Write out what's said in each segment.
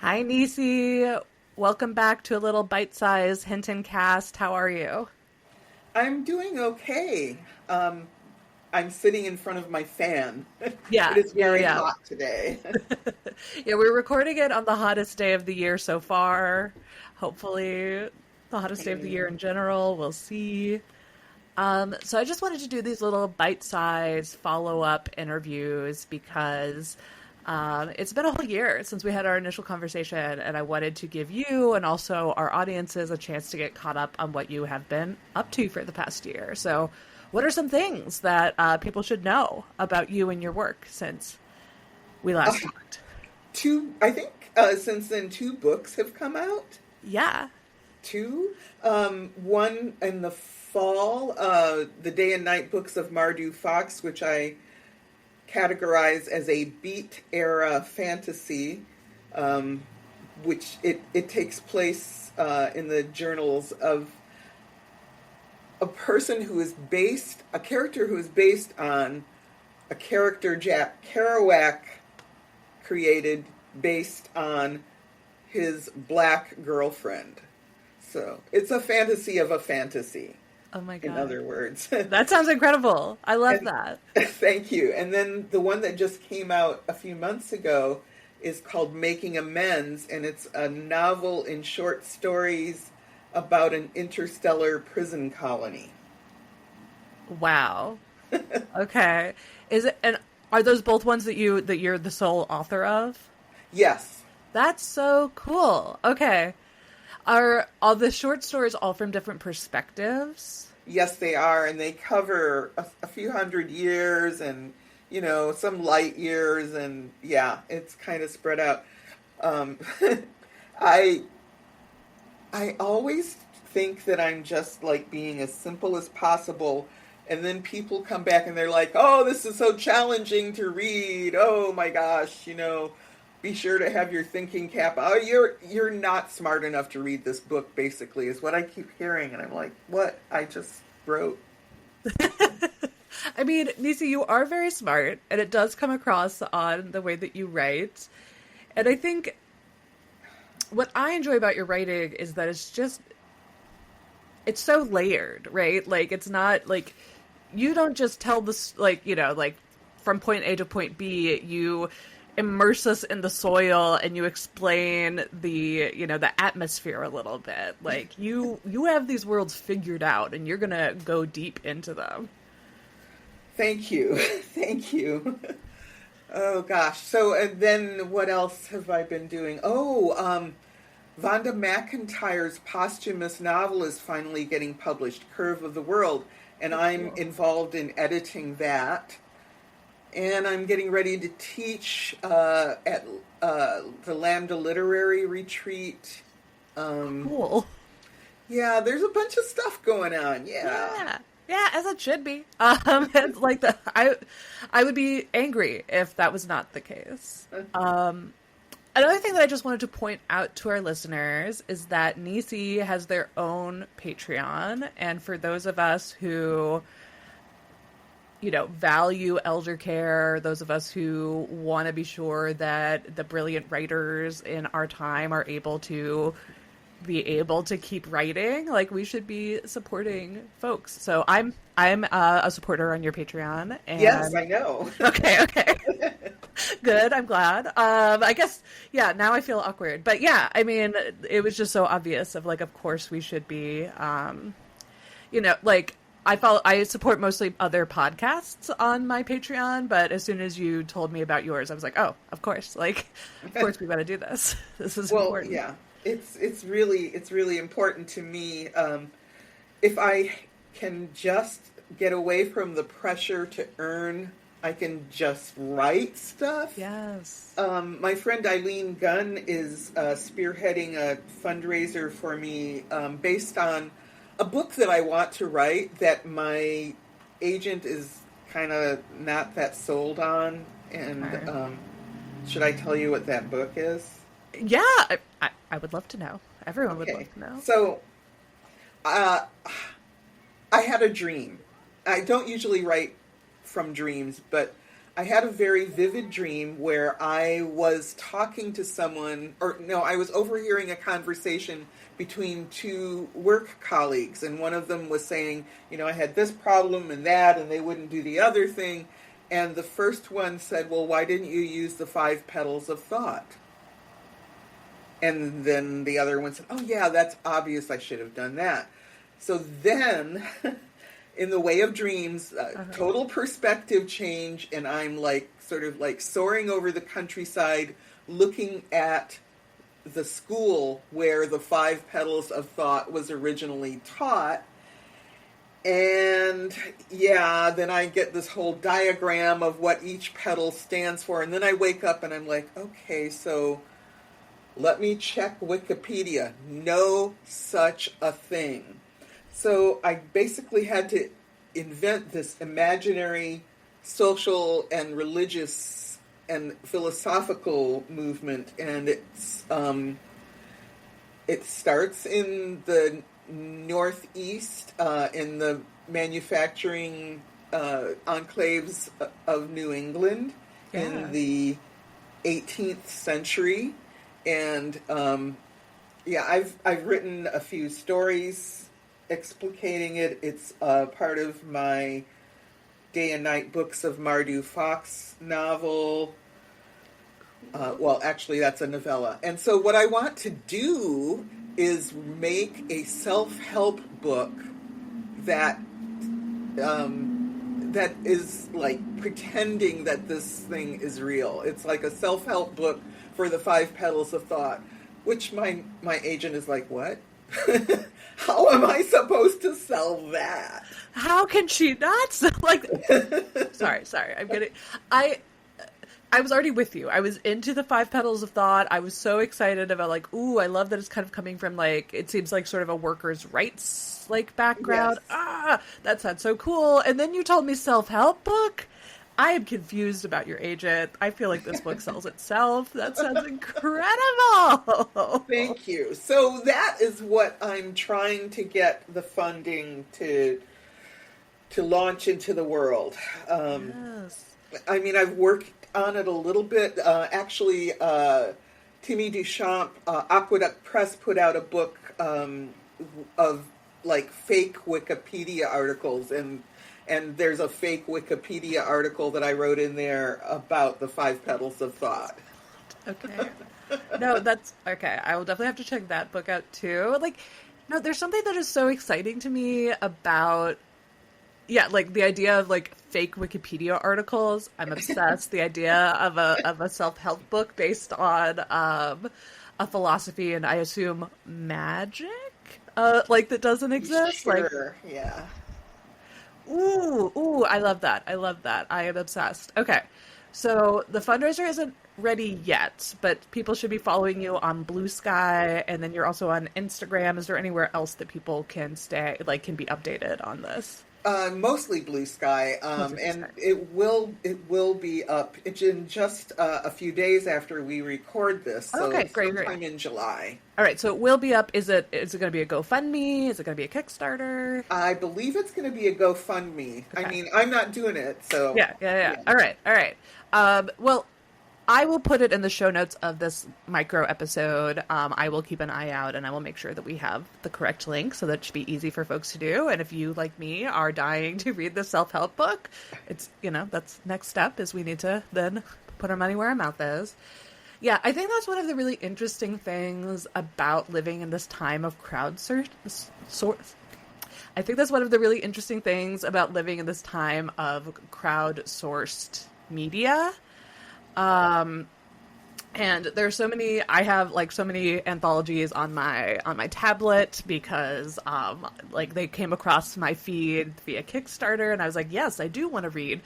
Hi, Nisi. Welcome back to a little bite-sized Hinton Cast. How are you? I'm doing okay. Um, I'm sitting in front of my fan. It Yeah, is yeah, very yeah. hot today. Yeah, we're recording it on the hottest day of the year so far. Hopefully, the hottest day of the year in general. We'll see. So I just wanted to do these little bite-sized follow-up interviews because it's been a whole year since we had our initial conversation, and I wanted to give you and also our audiences a chance to get caught up on what you have been up to for the past year. So, what are some things that people should know about you and your work since we Uh, last talked? I think since then, two books have come out. Yeah. Two. One in the fall, the Day and Night books of Mardu Fox, which I categorize as a beat era fantasy, um, which it takes place in the journals of a character who is based on a character Jack Kerouac created based on his black girlfriend. So it's a fantasy of a fantasy, Oh my in God. other words. That sounds incredible. I love And that. thank you. And then the one that just came out a few months ago is called Making Amends, and it's a novel in short stories about an interstellar prison colony. Wow. Okay. Is it and are those both ones that you're the sole author of? Yes. That's so cool. Okay. Are all the short stories all from different perspectives? Yes, they are, and they cover a few hundred years and, some light years, and yeah, it's kind of spread out. Um, I I always think that I'm just like being as simple as possible, and then people come back and they're like, "Oh, this is so challenging to read. Oh my gosh, be sure to have your thinking cap. Oh, you're not smart enough to read this book." Basically, is what I keep hearing, and I'm like, "What? I just wrote." I mean, Nisi, you are very smart, and it does come across on the way that you write. And I think what I enjoy about your writing is that it's so layered, right? Like it's not like you don't just tell this like from point A to point B, you immerse us in the soil and you explain the atmosphere a little bit. Like you have these worlds figured out and you're going to go deep into them. Thank you, thank you. Oh gosh. So and then what else have I been doing? Vonda McIntyre's posthumous novel is finally getting published, Curve of the World, and Oh, I'm cool. involved in editing that. And I'm getting ready to teach at the Lambda Literary Retreat. Um, Cool. yeah, there's a bunch of stuff going on. Yeah. Yeah. Yeah, as it should be. It's like I would be angry if that was not the case. Another thing that I just wanted to point out to our listeners is that Nisi has their own Patreon, and for those of us who value elder care, those of us who want to be sure that the brilliant writers in our time are able to keep writing, like we should be supporting folks. So I'm a supporter on your Patreon, Yes, and I know. okay. Good, I'm glad. I guess, yeah, now I feel awkward. But yeah, I mean, it was just so obvious of like, of course we should be, like, I support mostly other podcasts on my Patreon, but as soon as you told me about yours, I was like, oh, of course, like, of course we got to do this. This is Well, important. yeah, it's really important to me. If I can just get away from the pressure to earn, I can just write stuff. Yes. My friend Eileen Gunn is spearheading a fundraiser for me based on a book that I want to write that my agent is kind of not that sold on. And Okay. should I tell you what that book is? Yeah, I would love to know. Everyone would Okay. love to know. So uh, I had a dream. I don't usually write from dreams, but I had a very vivid dream where I was talking to someone, or no, I was overhearing a conversation between two work colleagues, and one of them was saying, I had this problem and that, and they wouldn't do the other thing. And the first one said, well, why didn't you use the 5 petals of thought? And then the other one said, oh yeah, that's obvious, I should have done that. So then, in the way of dreams, total perspective change, and I'm sort of soaring over the countryside, looking at the school where the 5 petals of thought was originally taught. And yeah, then I get this whole diagram of what each petal stands for, and then I wake up and I'm like, okay, so let me check Wikipedia. No such a thing. So I basically had to invent this imaginary social and religious and philosophical movement, and it starts in the Northeast, in the manufacturing enclaves of New England in the 18th century, and I've written a few stories explicating it. It's part of my Day and Night Books of Mardu Fox novel. Well, actually, that's a novella. And so what I want to do is make a self-help book that that is pretending that this thing is real. It's like a self-help book for the 5 petals of thought, which my agent is like, what? How am I supposed to sell that? How can she not sell sorry, I'm getting I was already with you. I was into the 5 petals of thought. I was so excited about ooh, I love that it's kind of coming from it seems like sort of a workers' rights background. Yes. That sounds so cool. And then you told me self-help book. I am confused about your agent. I feel like this book sells itself. That sounds incredible. Thank you. So that is what I'm trying to get the funding to launch into the world. Yes. I mean, I've worked on it a little bit. Actually, Timmy Duchamp, Aqueduct Press put out a book of fake Wikipedia articles, and there's a fake Wikipedia article that I wrote in there about the 5 petals of thought. Okay. No, that's okay. I will definitely have to check that book out too. There's something that is so exciting to me about the idea of fake Wikipedia articles. I'm obsessed. The idea of a self-help book based on a philosophy and I assume magic that doesn't exist. Sure. Yeah. Ooh, I love that. I am obsessed. Okay. So the fundraiser isn't ready yet, but people should be following you on Blue Sky, and then you're also on Instagram. Is there anywhere else that people can can be updated on this? Mostly Blue Sky, and it will be up in just a few days after we record this. So okay, great. Sometime in July. All right, so it will be up. Is it going to be a GoFundMe? Is it going to be a Kickstarter? I believe it's going to be a GoFundMe. Okay. I mean, I'm not doing it, so yeah. All right. Well, I will put it in the show notes of this micro episode. I will keep an eye out, and I will make sure that we have the correct link so that it should be easy for folks to do. And if you, like me, are dying to read the self-help book, it's, that's next step is we need to then put our money where our mouth is. Yeah, I think that's one of the really interesting things about living in this time of I think that's one of the really interesting things about living in this time of crowd-sourced media. And there's so many, I have so many anthologies on my tablet because, they came across my feed via Kickstarter, and I was like, yes, I do want to read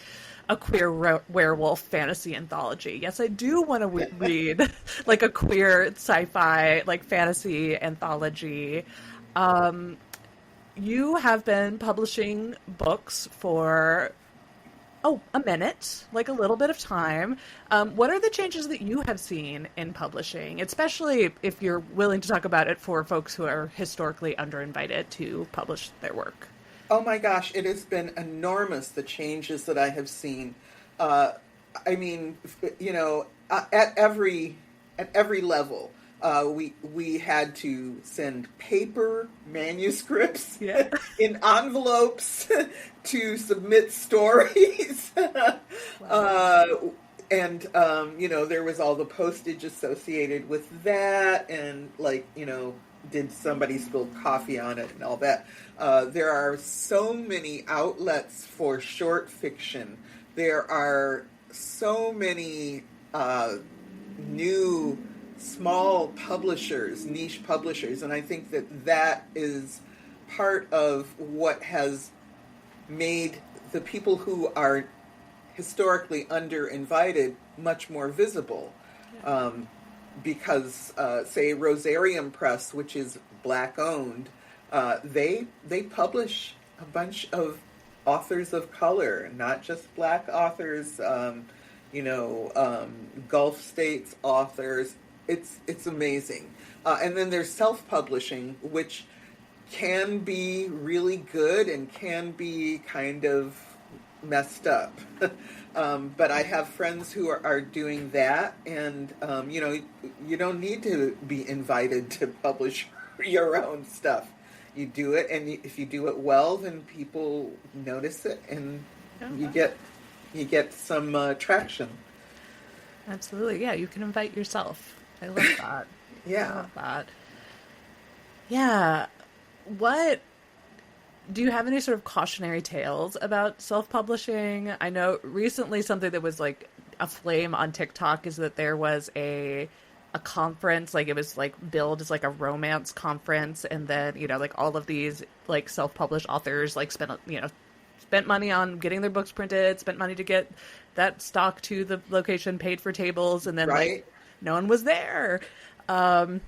a queer werewolf fantasy anthology. Yes, I do want to read a queer sci-fi, fantasy anthology. You have been publishing books for a minute, a little bit of time. What are the changes that you have seen in publishing, especially if you're willing to talk about it for folks who are historically underinvited to publish their work? Oh my gosh, it has been enormous, the changes that I have seen. I mean, at every level, we had to send paper manuscripts Yeah. in envelopes to submit stories. Wow. uh, and there was all the postage associated with that, and did somebody spill coffee on it and all that. There are so many outlets for short fiction. There are so many new small publishers, niche publishers, and I think that is part of what has made the people who are historically underinvited much more visible. Because, say, Rosarium Press, which is black owned, they publish a bunch of authors of color, not just black authors. Gulf states authors. It's amazing. And then there's self-publishing, which can be really good and can be kind of messed up. But I have friends who are doing that, and you don't need to be invited to publish your own stuff. You do it, and if you do it well, then people notice it, and you get some traction. Absolutely. Yeah, you can invite yourself. I love that. I Yeah. love that. Yeah. What do you have any sort of cautionary tales about self-publishing? I know recently something that was like a flame on TikTok is that there was a conference, like it was like billed as like a romance conference, and then like all of these like self-published authors like spent money on getting their books printed, spent money to get that stock to the location, paid for tables, and then Right. like no one was there. And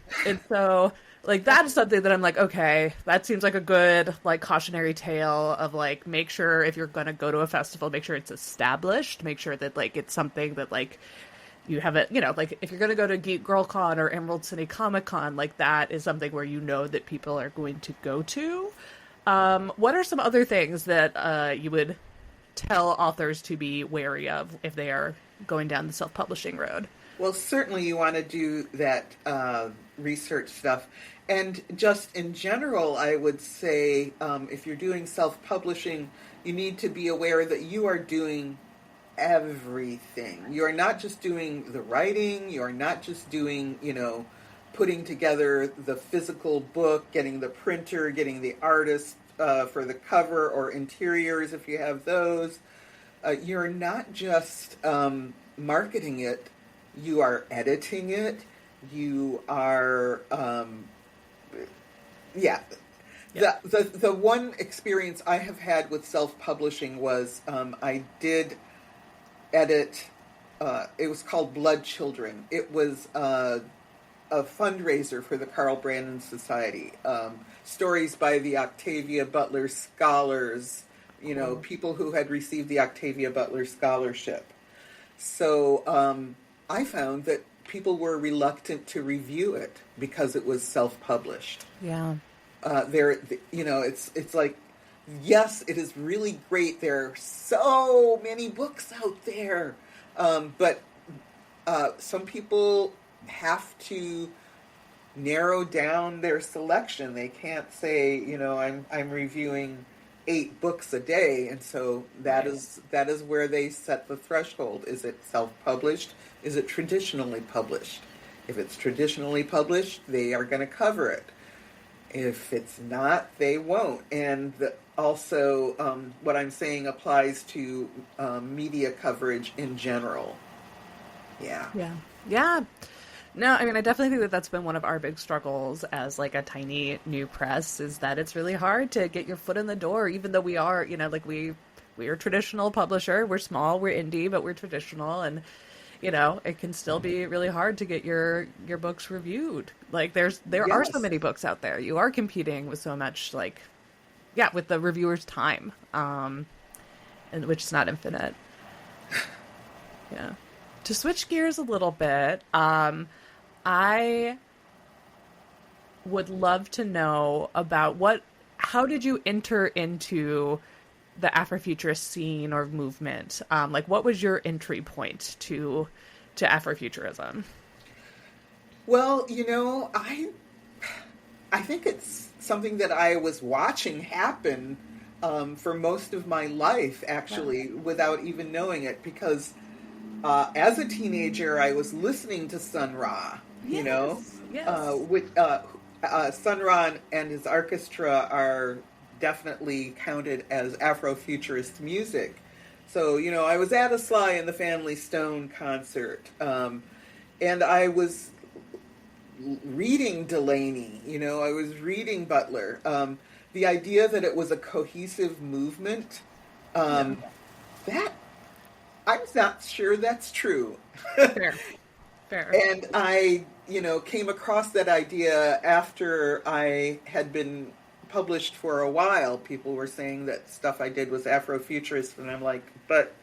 so like that's something that I'm like, okay, that seems like a good like cautionary tale of like, make sure if you're going to go to a festival, make sure it's established, make sure that like it's something that like you have it, like if you're going to go to Geek Girl Con or Emerald City Comic Con, like that is something where that people are going to go to. What are some other things that you would tell authors to be wary of if they are going down the self-publishing road? Well, certainly you want to do that research stuff. And just in general, I would say if you're doing self-publishing, you need to be aware that you are doing everything. You are not just doing the writing. You are not just doing, putting together the physical book, getting the printer, getting the artist for the cover or interiors if you have those. You're not just marketing it. You are editing it. You are, yeah. The one experience I have had with self-publishing was I did edit. It was called Blood Children. It was a fundraiser for the Carl Brandon Society. Stories by the Octavia Butler Scholars. People who had received the Octavia Butler Scholarship. So I found that people were reluctant to review it because it was self-published. Yeah. It's like, yes, it is really great. There are so many books out there, but some people have to narrow down their selection. They can't say, I'm reviewing 8 books a day, and so that is where they set the threshold. Is it self-published? Is it traditionally published? If it's traditionally published, they are going to cover it. If it's not, they won't. And also, what I'm saying applies to media coverage in general. Yeah. Yeah. Yeah. No, I mean, I definitely think that that's been one of our big struggles as like a tiny new press, is that it's really hard to get your foot in the door, even though we are, like we are a traditional publisher. We're small, we're indie, but we're traditional, and it can still be really hard to get your books reviewed. Like there are so many books out there. You are competing with so much, like, with the reviewer's time, and which is not infinite. Yeah. To switch gears a little bit, I would love to know about how did you enter into the Afrofuturist scene or movement? Like, what was your entry point to Afrofuturism? Well, I think it's something that I was watching happen for most of my life, Yeah. actually, without even knowing it, because as a teenager, I was listening to Sun Ra, Yes. Yes. Sun Ra and his orchestra are definitely counted as Afrofuturist music. So, I was at a Sly and the Family Stone concert, and I was reading Delaney, I was reading Butler. The idea that it was a cohesive movement, Yeah. that I'm not sure that's true. Fair. Fair. And I, came across that idea after I had been published for a while. People were saying that stuff I did was Afrofuturist, and I'm like, but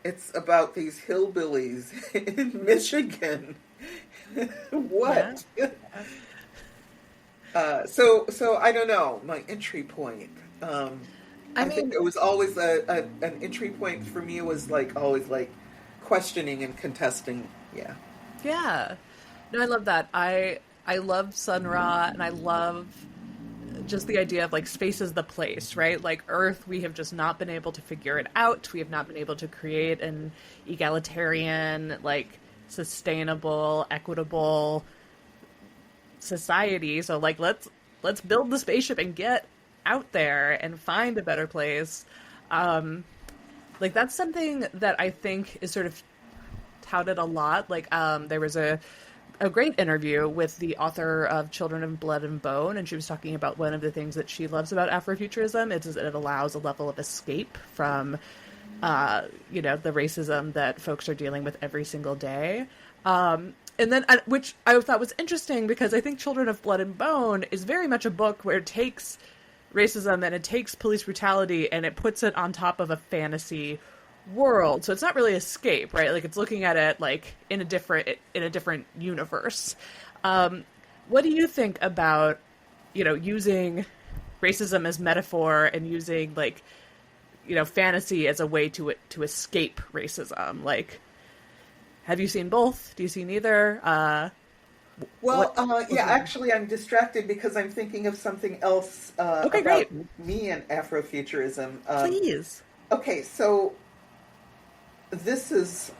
it's about these hillbillies in Michigan. Yeah. What? So I don't know. My entry point. I I think mean, it was always an entry point for me. Was like always like questioning and contesting. Yeah. yeah. No, I love that. I love Sun Ra, and I love just the idea of like space is the place, right? Like Earth, we have just not been able to figure it out. We have not been able to create an egalitarian, like sustainable, equitable society. So like let's build the spaceship and get out there and find a better place. Um, like that's something that I think is sort of touted a lot. Like there was a great interview with the author of Children of Blood and Bone, and she was talking about one of the things that she loves about Afrofuturism is that it allows a level of escape from, the racism that folks are dealing with every single day. And then, which I thought was interesting because I think Children of Blood and Bone is very much a book where it takes racism and it takes police brutality and it puts it on top of a fantasy world. So it's not really escape, right? Like it's looking at it like in a different universe. What do you think about, using racism as metaphor and using like, fantasy as a way to escape racism? Like, have you seen both? Do you see neither? Well, What? yeah, actually, I'm distracted because I'm thinking of something else Okay, about great. me and Afrofuturism. Please. Okay, so this is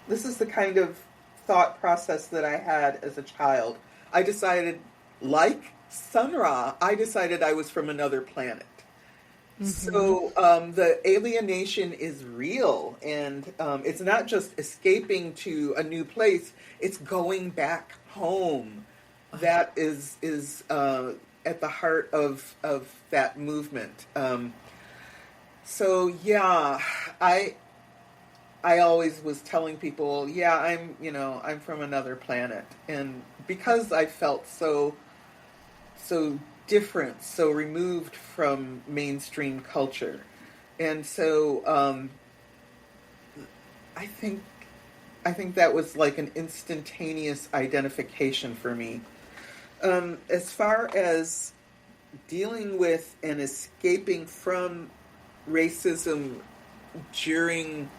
this is the kind of thought process that I had as a child. I decided, like Sun Ra, I decided I was from another planet. Mm-hmm. So the alienation is real, and it's not just escaping to a new place; it's going back home. That is at the heart of that movement. So yeah, I I always was telling people, yeah, I'm from another planet, and because I felt so different, so removed from mainstream culture. And so I think I think that was like an instantaneous identification for me. As far as dealing with and escaping from racism during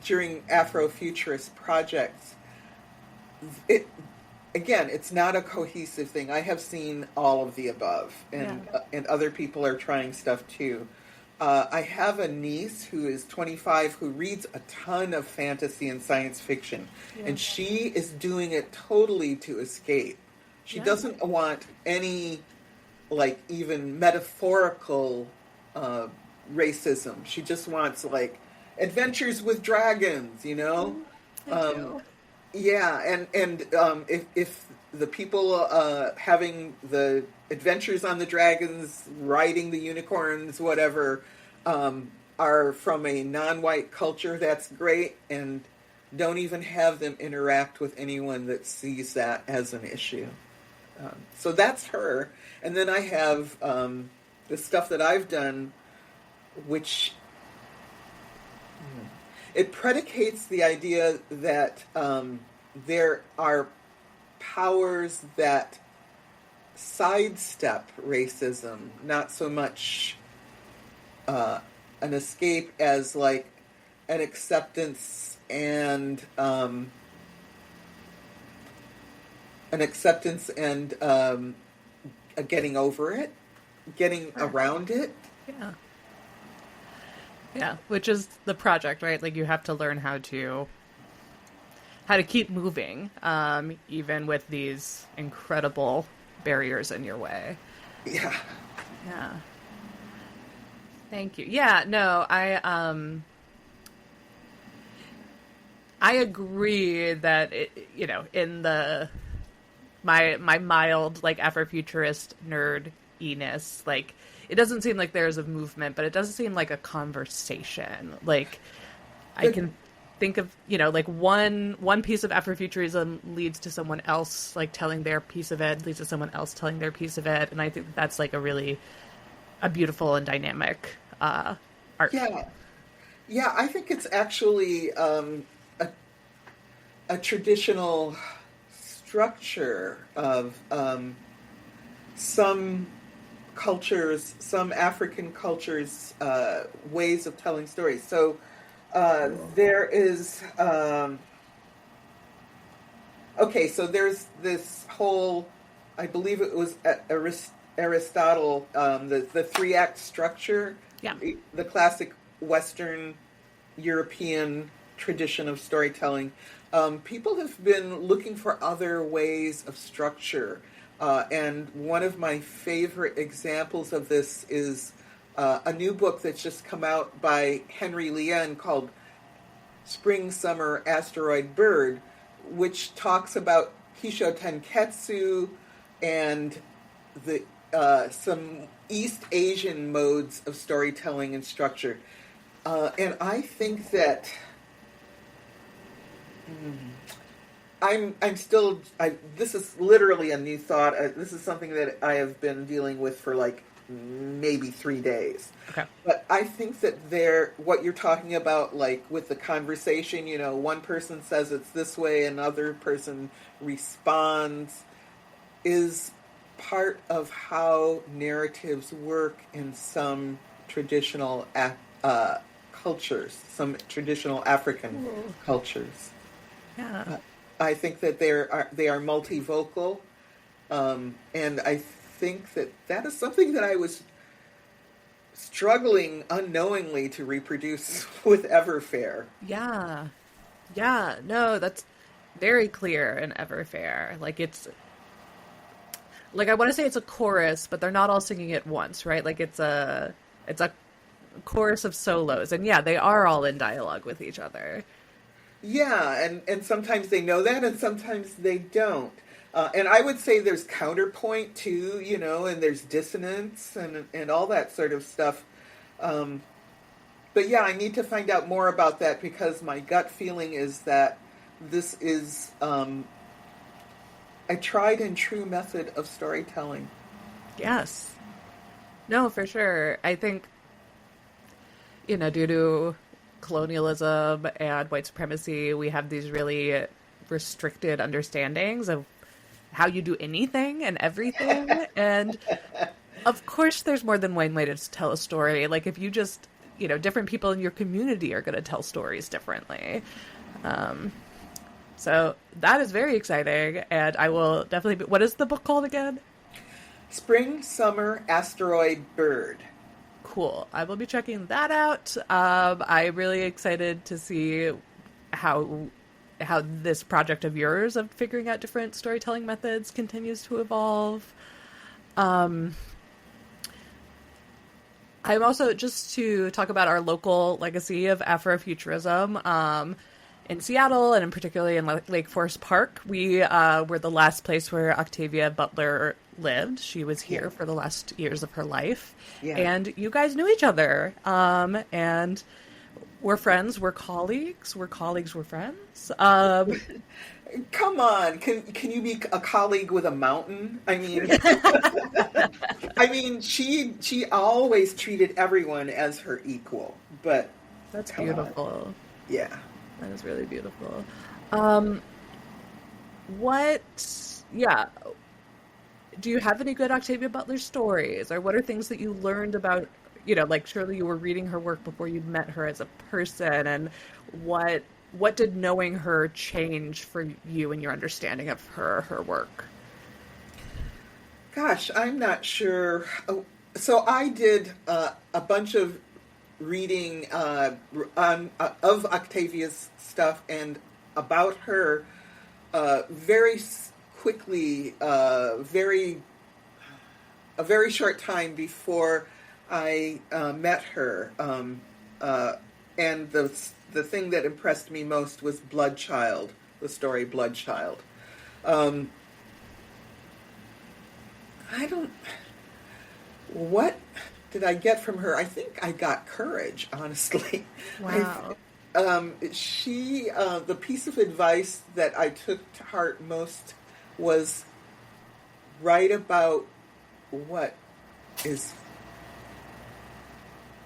during Afrofuturist projects, it again, it's not a cohesive thing. I have seen all of the above, Yeah. and other people are trying stuff too. I have a niece who is 25 who reads a ton of fantasy and science fiction, Yeah. and she is doing it totally to escape. She Yeah. doesn't want any, like, even metaphorical uh, racism. She just wants, like, adventures with dragons, you know? Mm, I Um, do. yeah, and if the people having the adventures on the dragons, riding the unicorns, whatever, are from a non-white culture, that's great, and don't even have them interact with anyone that sees that as an issue. So that's her, and then I have the stuff that I've done, which it predicates the idea that there are powers that sidestep racism, not so much an escape as like an acceptance and a getting over it, getting Sure. around it. Yeah. Yeah, which is the project, right? Like you have to learn how to keep moving, even with these incredible barriers in your way. Yeah. Yeah. Thank you. Yeah, no, I agree that in the my mild like Afrofuturist nerd-iness, like it doesn't seem like there's a movement, but it doesn't seem like a conversation. Like I But can think of, like one piece of Afrofuturism leads to someone else like telling their piece of it, leads to someone else telling their piece of it, and I think that's like a beautiful and dynamic art. yeah, yeah, I think it's actually a traditional structure of some cultures, some African cultures, ways of telling stories. So there is, okay, so there's this whole, I believe it was Aristotle, the three-act structure, Yeah. the classic Western European tradition of storytelling. People have been looking for other ways of structure. And one of my favorite examples of this is a new book that's just come out by Henry Lien called Spring, Summer, Asteroid, Bird, which talks about Hisho Tenketsu and the some East Asian modes of storytelling and structure. And I think that I'm still. This is literally a new thought. This is something that I have been dealing with for like maybe 3 days. Okay. But I think that what you're talking about, like with the conversation, one person says it's this way, another person responds, is part of how narratives work in some traditional cultures, some traditional African cultures. Yeah. I think that they are multivocal, and I think that is something that I was struggling unknowingly to reproduce with Everfair. Yeah. Yeah. No, that's very clear in Everfair. Like I want to say it's a chorus, but they're not all singing at once, right? Like it's a chorus of solos, and yeah, they are all in dialogue with each other. Yeah, and sometimes they know that, and sometimes they don't. And I would say there's counterpoint too, and there's dissonance and all that sort of stuff. But yeah, I need to find out more about that because my gut feeling is that this is a tried and true method of storytelling. Yes. No, for sure. I think, due to colonialism and white supremacy, we have these really restricted understandings of how you do anything and everything. And of course, there's more than one way to tell a story. Like, if you just, different people in your community are going to tell stories differently. So that is very exciting. And I will definitely be, what is the book called again? Spring, Summer, Asteroid, Bird. Cool. I will be checking that out. I'm really excited to see how this project of yours of figuring out different storytelling methods continues to evolve. I'm also, just to talk about our local legacy of Afrofuturism, in Seattle, and in particularly in Lake Forest Park, we were the last place where Octavia Butler lived. She was here for the last years of her life. Yeah. And you guys knew each other. And we're friends, we're colleagues, we're friends. Come on, can you be a colleague with a mountain? I mean, she always treated everyone as her equal. But That's come beautiful. on. Yeah. That is really beautiful. Yeah. do you have any good Octavia Butler stories, or what are things that you learned about, like surely you were reading her work before you met her as a person, and what did knowing her change for you and your understanding of her work? Gosh, I'm not sure. So I did a bunch of reading of Octavia's stuff and about her very quickly, a very short time before I met her. And the thing that impressed me most was Bloodchild, the story Bloodchild. Um, I don't. What did I get from her? I think I got courage, honestly. Wow. The piece of advice that I took to heart most was write about what is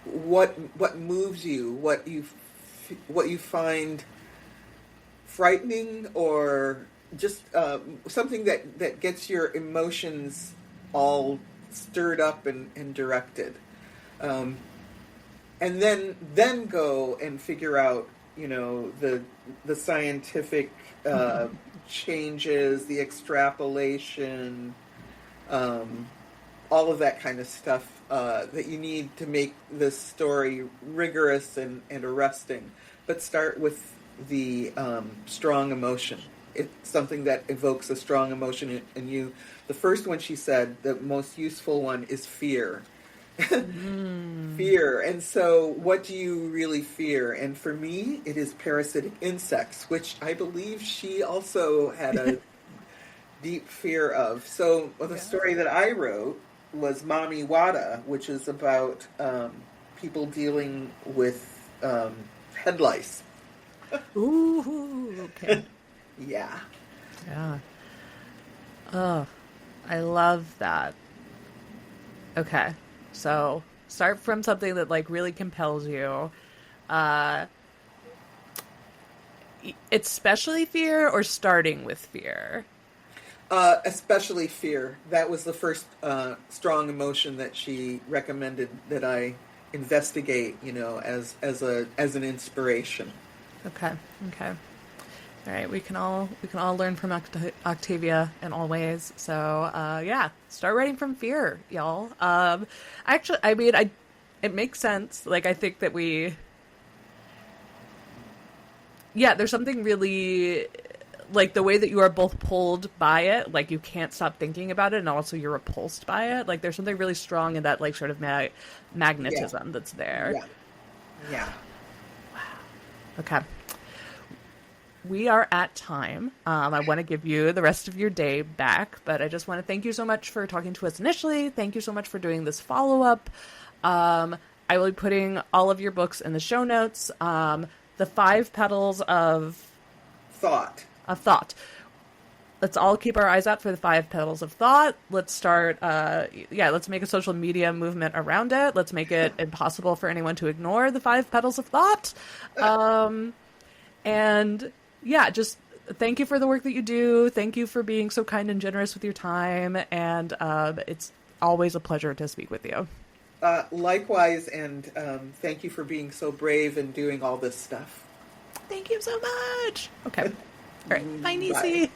what moves you, what you find frightening, or just something that gets your emotions all stirred up and directed, and then go and figure out the scientific changes, the extrapolation, all of that kind of stuff that you need to make this story rigorous and arresting. But start with the strong emotion. It's something that evokes a strong emotion in you. The first one, she said, the most useful one is fear. Fear. And so what do you really fear? And for me, it is parasitic insects, which I believe she also had a deep fear of. So the story that I wrote was Mami Wada, which is about people dealing with head lice. Ooh, okay. Yeah. Yeah. Oh, I love that. Okay. So start from something that like really compels you. Especially fear, or starting with fear? Especially fear. That was the first strong emotion that she recommended that I investigate, as an inspiration. Okay. Okay. All right. We can all learn from Octavia in all ways. So yeah, start writing from fear, y'all. Actually, I mean, it makes sense. Like, I think that there's something really, like, the way that you are both pulled by it, like you can't stop thinking about it, and also you're repulsed by it. Like, there's something really strong in that, like, sort of magnetism that's there. Yeah. Yeah. Okay. We are at time. I want to give you the rest of your day back, but I just want to thank you so much for talking to us initially. Thank you so much for doing this follow-up. I will be putting all of your books in the show notes. The 5 Petals of Thought. Let's all keep our eyes out for the 5 Petals of Thought. Let's start, let's make a social media movement around it. Let's make it impossible for anyone to ignore the 5 Petals of Thought. And yeah, just thank you for the work that you do. Thank you for being so kind and generous with your time. And it's always a pleasure to speak with you. Likewise, and thank you for being so brave and doing all this stuff. Thank you so much. Okay. All right. Bye, Nisi. Bye.